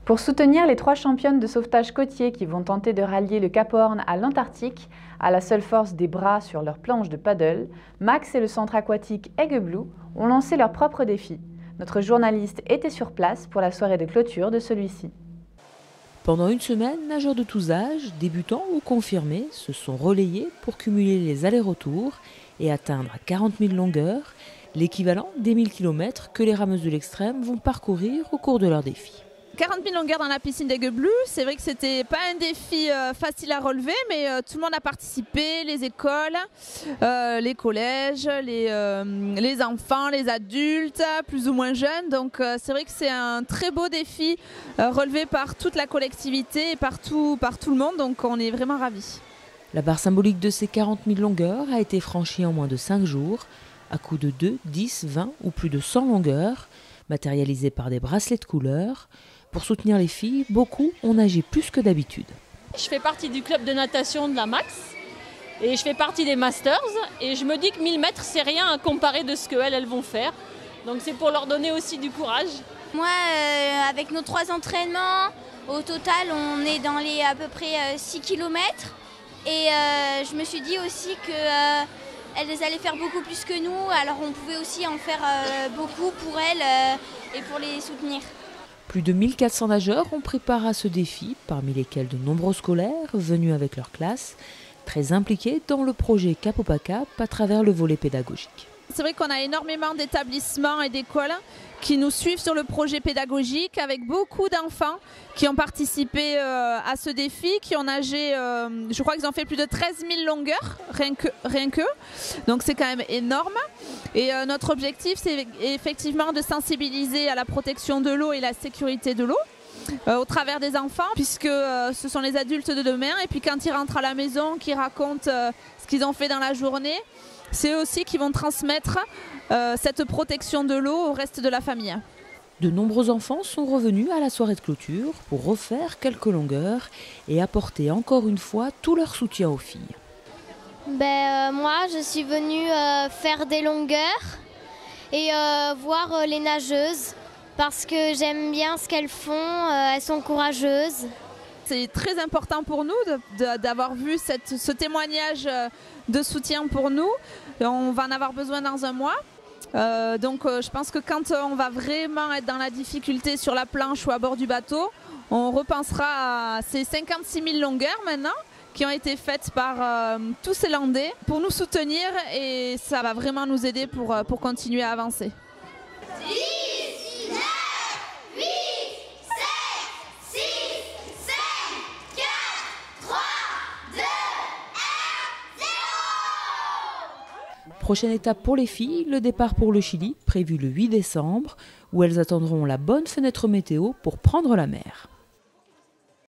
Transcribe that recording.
Pour soutenir les 3 championnes de sauvetage côtier qui vont tenter de rallier le Cap Horn à l'Antarctique, à la seule force des bras sur leur planche de paddle, Max et le centre aquatique Aigueblue ont lancé leur propre défi. Notre journaliste était sur place pour la soirée de clôture de celui-ci. Pendant une semaine, nageurs de tous âges, débutants ou confirmés, se sont relayés pour cumuler les allers-retours et atteindre à 40 000 longueurs, l'équivalent des 1000 km que les rameuses de l'extrême vont parcourir au cours de leur défi. 40 000 longueurs dans la piscine d'Aigueblue, c'est vrai que c'était pas un défi facile à relever, mais tout le monde a participé, les écoles, les collèges, les enfants, les adultes, plus ou moins jeunes. Donc c'est vrai que c'est un très beau défi relevé par toute la collectivité et par tout le monde, donc on est vraiment ravis. La barre symbolique de ces 40 000 longueurs a été franchie en moins de 5 jours, à coups de 2, 10, 20 ou plus de 100 longueurs, matérialisées par des bracelets de couleurs. Pour soutenir les filles, beaucoup ont nagé plus que d'habitude. Je fais partie du club de natation de la Max et je fais partie des Masters et je me dis que 1000 mètres c'est rien à comparer de ce qu'elles vont faire. Donc c'est pour leur donner aussi du courage. Moi, avec nos 3 entraînements, au total on est dans les à peu près 6 km et je me suis dit aussi qu'elles allaient faire beaucoup plus que nous, alors on pouvait aussi en faire beaucoup pour elles et pour les soutenir. Plus de 1400 nageurs ont pris part à ce défi, parmi lesquels de nombreux scolaires venus avec leur classe, très impliqués dans le projet Cap Opa Cap à travers le volet pédagogique. C'est vrai qu'on a énormément d'établissements et d'écoles qui nous suivent sur le projet pédagogique, avec beaucoup d'enfants qui ont participé à ce défi, qui ont nagé, je crois qu'ils ont fait plus de 13 000 longueurs, rien que. Donc c'est quand même énorme. Et notre objectif, c'est effectivement de sensibiliser à la protection de l'eau et la sécurité de l'eau au travers des enfants, puisque ce sont les adultes de demain. Et puis quand ils rentrent à la maison, qu'ils racontent ce qu'ils ont fait dans la journée, c'est eux aussi qui vont transmettre cette protection de l'eau au reste de la famille. De nombreux enfants sont revenus à la soirée de clôture pour refaire quelques longueurs et apporter encore une fois tout leur soutien aux filles. Moi, je suis venue faire des longueurs et voir les nageuses parce que j'aime bien ce qu'elles font, elles sont courageuses. C'est très important pour nous d'avoir vu ce témoignage de soutien pour nous. On va en avoir besoin dans un mois. Donc je pense que quand on va vraiment être dans la difficulté sur la planche ou à bord du bateau, on repensera à ces 56 000 longueurs maintenant qui ont été faites par tous ces Landais pour nous soutenir, et ça va vraiment nous aider pour continuer à avancer. 10, 9, 8, 7, 6, 5, 4, 3, 2, 1, 0. Prochaine étape pour les filles, le départ pour le Chili, prévu le 8 décembre, où elles attendront la bonne fenêtre météo pour prendre la mer.